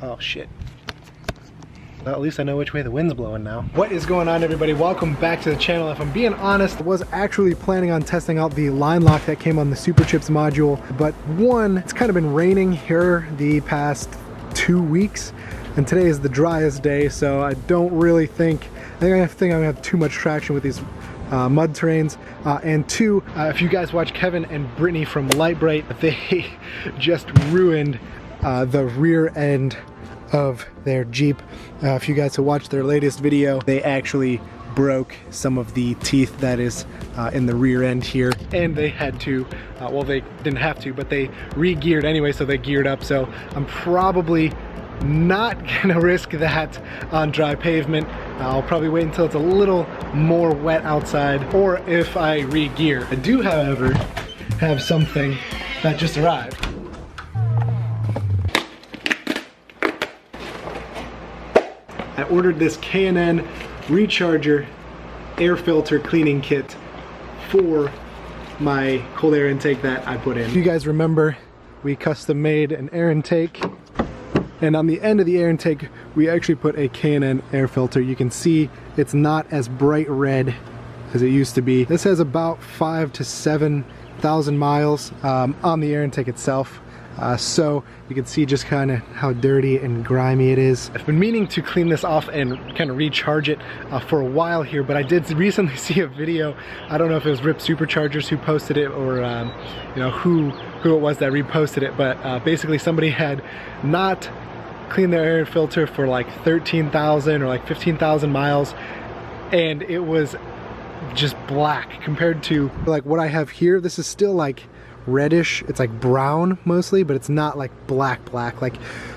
Oh shit. Well, at least I know which way the wind's blowing now. What is going on, everybody? Welcome back to the channel. If I'm being honest, I was actually planning on testing out the line lock that came on the Super Chips module, but one, it's kind of been raining here the past 2 weeks, and today is the driest day, so I don't really think, I'm gonna have too much traction with these mud terrains. And two, if you guys watch Kevin and Brittany from Light Bright, they just ruined the rear end of their Jeep. If you guys have watched their latest video, they actually broke some of the teeth that is in the rear end here, and they had to, well, they didn't have to, but they re-geared anyway, so they geared up. So I'm probably not gonna risk that on dry pavement. I'll probably wait until it's a little more wet outside, or if I re-gear. I do, however, have something that just arrived. I ordered this K&N recharger air filter cleaning kit for my cold air intake that I put in. If you guys remember, we custom made an air intake, and on the end of the air intake we actually put a K&N air filter. You can see it's not as bright red as it used to be. This has about 5,000 to 7,000 miles on the air intake itself. So you can see just kind of how dirty and grimy it is. I've been meaning to clean this off and kind of recharge it for a while here, but I did recently see a video. I don't know if it was Rip Superchargers who posted it, or you know, who it was that reposted it, but basically somebody had not cleaned their air filter for like 13,000 or like 15,000 miles, and it was just black compared to like what I have here. This is still like reddish, it's like brown mostly, but it's not like black. Like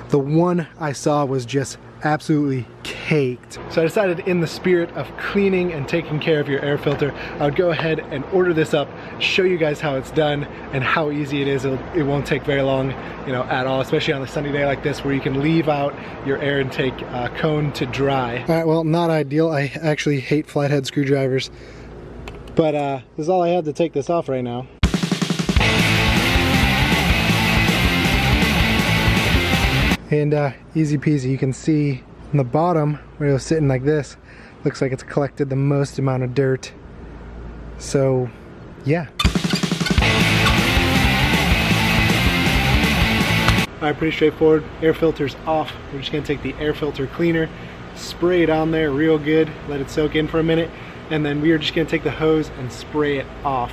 the one I saw was just absolutely caked. So I decided, in the spirit of cleaning and taking care of your air filter, I would go ahead and order this up, show you guys how it's done and how easy it is. It won't take very long, you know, at all, especially on a sunny day like this where you can leave out your air intake cone to dry. All right, well, not ideal. I actually hate flathead screwdrivers, but this is all I have to take this off right now. And easy peasy. You can see on the bottom where it was sitting like this, looks like it's collected the most amount of dirt. So yeah. Alright, pretty straightforward. Air filter's off. We're just gonna take the air filter cleaner, spray it on there real good, let it soak in for a minute, and then we are just gonna take the hose and spray it off.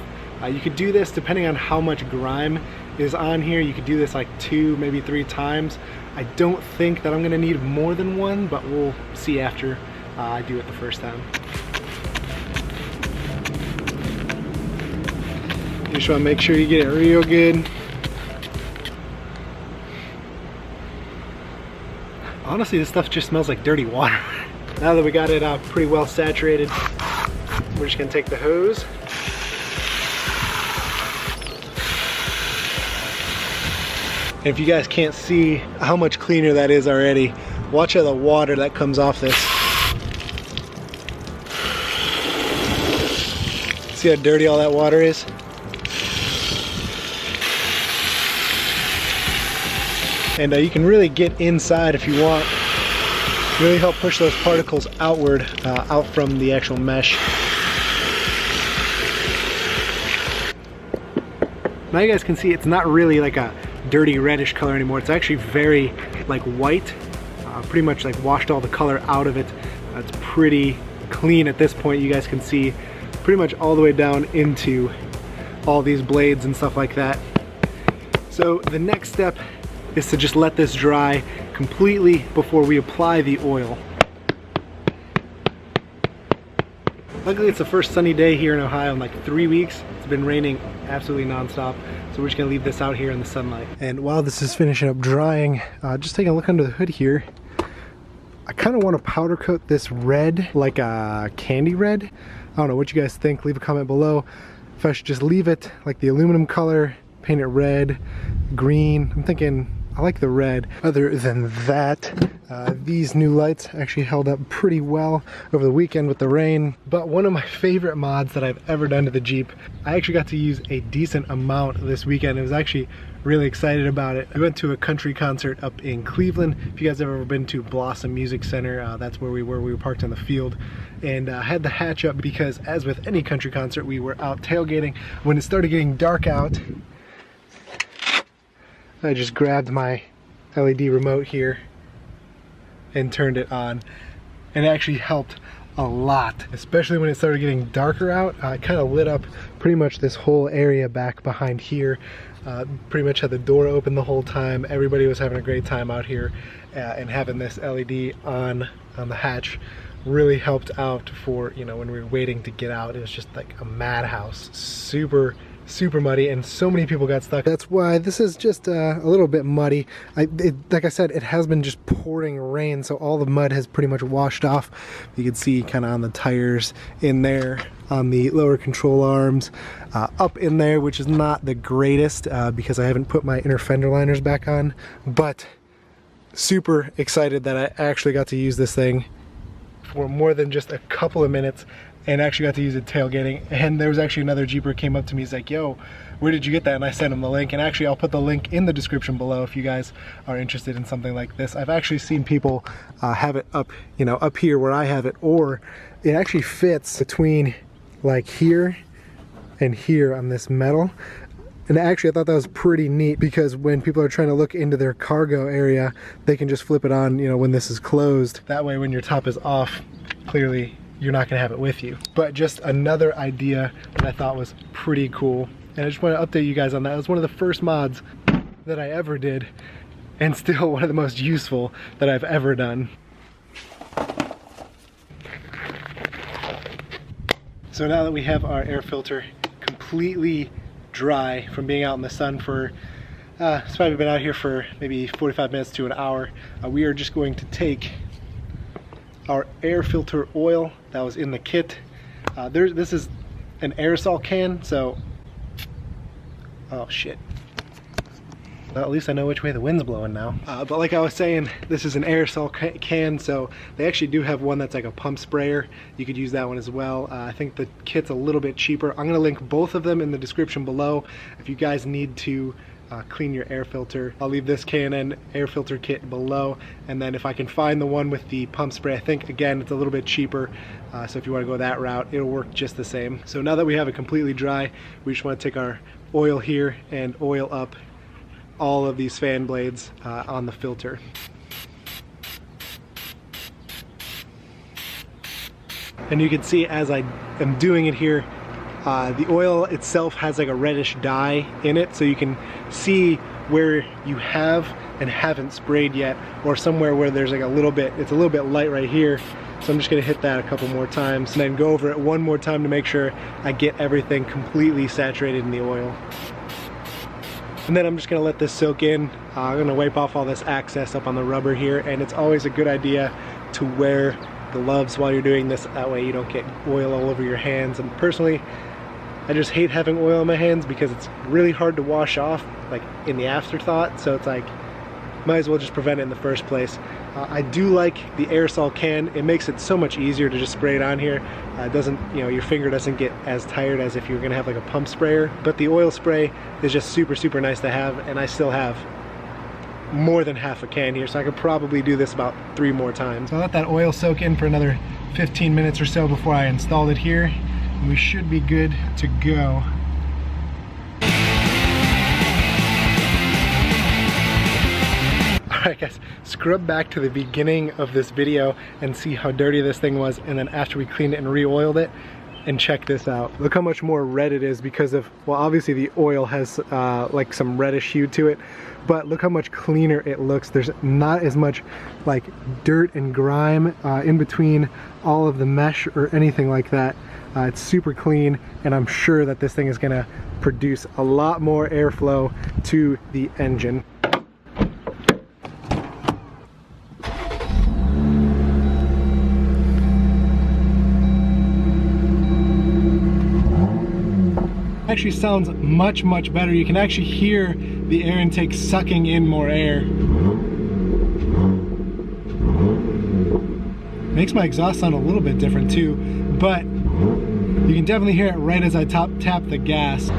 You could do this depending on how much grime is on here. You could do this like 2, maybe 3 times. I don't think that I'm gonna need more than one, but we'll see after I do it the first time. You just wanna make sure you get it real good. Honestly, this stuff just smells like dirty water. Now that we got it pretty well saturated, we're just gonna take the hose. And if you guys can't see how much cleaner that is already, watch how the water that comes off this. See how dirty all that water is? And you can really get inside if you want. Really help push those particles outward, out from the actual mesh. Now you guys can see it's not really like a dirty reddish color anymore. It's actually very like white, pretty much like washed all the color out of it. It's pretty clean at this point. You guys can see pretty much all the way down into all these blades and stuff like that. So the next step is to just let this dry completely before we apply the oil. Luckily it's the first sunny day here in Ohio in like 3 weeks. It's been raining absolutely non-stop, so we're just gonna leave this out here in the sunlight. And while this is finishing up drying, just taking a look under the hood here, I kind of want to powder coat this red, like a candy red. I don't know what you guys think. Leave a comment below if I should just leave it like the aluminum color, paint it red, green. I'm thinking I like the red. Other than that, These new lights actually held up pretty well over the weekend with the rain. But one of my favorite mods that I've ever done to the Jeep, I actually got to use a decent amount this weekend. I was actually really excited about it. I went to a country concert up in Cleveland. If you guys have ever been to Blossom Music Center, that's where we were. We were parked on the field, and I had the hatch up because, as with any country concert, we were out tailgating. When it started getting dark out, I just grabbed my LED remote here and turned it on, and it actually helped a lot, especially when it started getting darker out. It kind of lit up pretty much this whole area back behind here. Pretty much had the door open the whole time. Everybody was having a great time out here, and having this LED on the hatch really helped out for, you know, when we were waiting to get out. It was just like a madhouse, super muddy, and so many people got stuck. That's why this is just a little bit muddy. Like I said, it has been just pouring rain, so all the mud has pretty much washed off. You can see kind of on the tires in there, on the lower control arms, up in there, which is not the greatest because I haven't put my inner fender liners back on, but super excited that I actually got to use this thing for more than just a couple of minutes, and actually got to use it tailgating. And there was actually another Jeeper came up to me, he's like, yo, where did you get that? And I sent him the link, and actually I'll put the link in the description below if you guys are interested in something like this. I've actually seen people have it up, you know, up here where I have it, or it actually fits between like here and here on this metal. And actually I thought that was pretty neat, because when people are trying to look into their cargo area, they can just flip it on, you know, when this is closed. That way when your top is off, clearly you're not gonna have it with you. But just another idea that I thought was pretty cool. And I just want to update you guys on that. It was one of the first mods that I ever did, and still one of the most useful that I've ever done. So now that we have our air filter completely dry from being out in the sun for, it's probably been out here for maybe 45 minutes to an hour, we are just going to take our air filter oil that was in the kit. This is an aerosol can, so, oh shit. Well, at least I know which way the wind's blowing now. But like I was saying, this is an aerosol can, so they actually do have one that's like a pump sprayer. You could use that one as well. I think the kit's a little bit cheaper. I'm gonna link both of them in the description below if you guys need to clean your air filter. I'll leave this K&N air filter kit below, and then if I can find the one with the pump spray, I think again it's a little bit cheaper, so if you want to go that route, it'll work just the same. So now that we have it completely dry, we just want to take our oil here and oil up all of these fan blades on the filter. And you can see as I am doing it here, the oil itself has like a reddish dye in it, so you can see where you have and haven't sprayed yet, or somewhere where there's like a little bit, it's a little bit light right here. So I'm just gonna hit that a couple more times and then go over it one more time to make sure I get everything completely saturated in the oil. And then I'm just gonna let this soak in. I'm gonna wipe off all this excess up on the rubber here, and it's always a good idea to wear gloves while you're doing this. That way you don't get oil all over your hands. And personally, I just hate having oil on my hands because it's really hard to wash off, like in the afterthought. So it's like, might as well just prevent it in the first place. I do like the aerosol can. It makes it so much easier to just spray it on here. It doesn't, you know, your finger doesn't get as tired as if you were gonna have like a pump sprayer. But the oil spray is just super nice to have, and I still have more than half a can here, so I could probably do this about 3 more times. So I'll let that oil soak in for another 15 minutes or so before I install it here, and we should be good to go. Alright guys, scrub back to the beginning of this video and see how dirty this thing was, and then after we cleaned it and re-oiled it, and check this out. Look how much more red it is because of, well, obviously the oil has like some reddish hue to it, but look how much cleaner it looks. There's not as much like dirt and grime in between all of the mesh or anything like that. It's super clean, and I'm sure that this thing is gonna produce a lot more airflow to the engine. Actually sounds much better. You can actually hear the air intake sucking in more air. Makes my exhaust sound a little bit different too, but you can definitely hear it right as I tap the gas.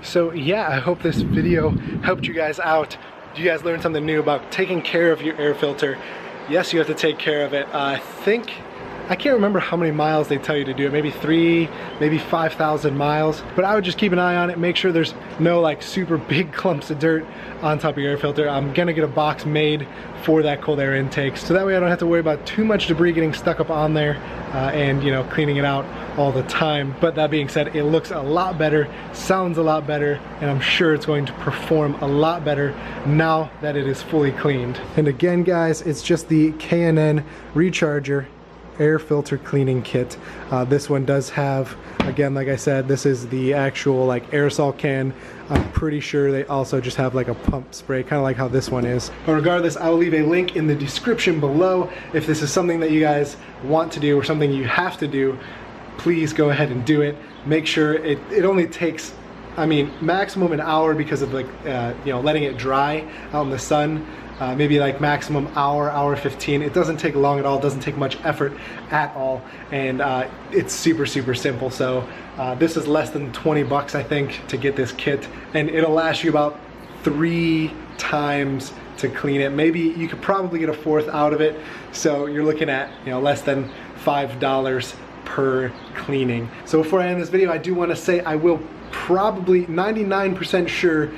So yeah, I hope this video helped you guys out. You guys learned something new about taking care of your air filter. Yes, you have to take care of it. I can't remember how many miles they tell you to do it. Maybe 3, maybe 5,000 miles. But I would just keep an eye on it, make sure there's no like super big clumps of dirt on top of your air filter. I'm gonna get a box made for that cold air intake, so that way I don't have to worry about too much debris getting stuck up on there and you know, cleaning it out all the time. But that being said, it looks a lot better, sounds a lot better, and I'm sure it's going to perform a lot better now that it is fully cleaned. And again guys, it's just the K&N Recharger air filter cleaning kit. This one does have, again, like I said, this is the actual like aerosol can. I'm pretty sure they also just have like a pump spray, kind of like how this one is. But regardless, I will leave a link in the description below. If this is something that you guys want to do or something you have to do, please go ahead and do it. Make sure it only takes, I mean, maximum an hour because of like, you know, letting it dry out in the sun. Maybe like maximum hour 15. It doesn't take long at all, doesn't take much effort at all, and it's super simple. So this is less than 20 bucks I think to get this kit, and it'll last you about 3 times to clean it. Maybe you could probably get a 4th out of it, so you're looking at, you know, less than $5 per cleaning. So before I end this video, I do want to say I will probably, 99% sure,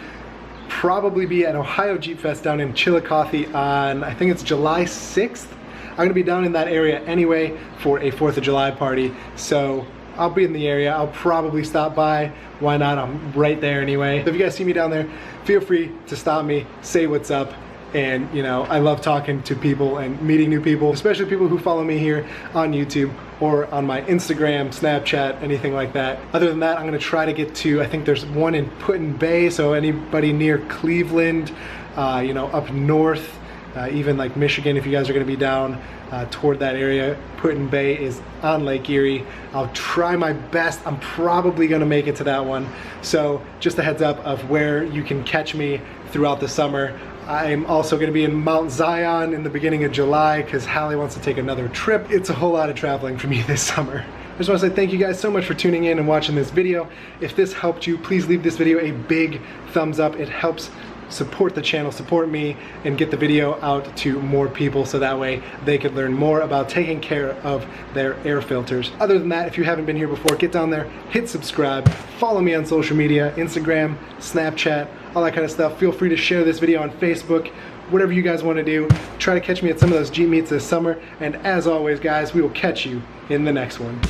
probably be at Ohio Jeep Fest down in Chillicothe on, I think it's July 6th. I'm gonna be down in that area anyway for a 4th of July party, so I'll be in the area. I'll probably stop by. Why not? I'm right there anyway. So if you guys see me down there, feel free to stop me, say what's up. And you know, I love talking to people and meeting new people, especially people who follow me here on YouTube or on my Instagram, Snapchat, anything like that. Other than that, I'm gonna try to get to, I think there's one in Put-in-Bay, so anybody near Cleveland, you know, up north, even like Michigan, if you guys are gonna be down toward that area, Put-in-Bay is on Lake Erie. I'll try my best. I'm probably gonna make it to that one. So just a heads up of where you can catch me throughout the summer. I'm also going to be in Mount Zion in the beginning of July because Hallie wants to take another trip. It's a whole lot of traveling for me this summer. I just want to say thank you guys so much for tuning in and watching this video. If this helped you, please leave this video a big thumbs up. It helps support the channel, support me, and get the video out to more people so that way they could learn more about taking care of their air filters. Other than that, if you haven't been here before, get down there, hit subscribe, follow me on social media, Instagram, Snapchat, all that kind of stuff. Feel free to share this video on Facebook, whatever you guys want to do. Try to catch me at some of those Jeep meets this summer, and as always guys, we will catch you in the next one.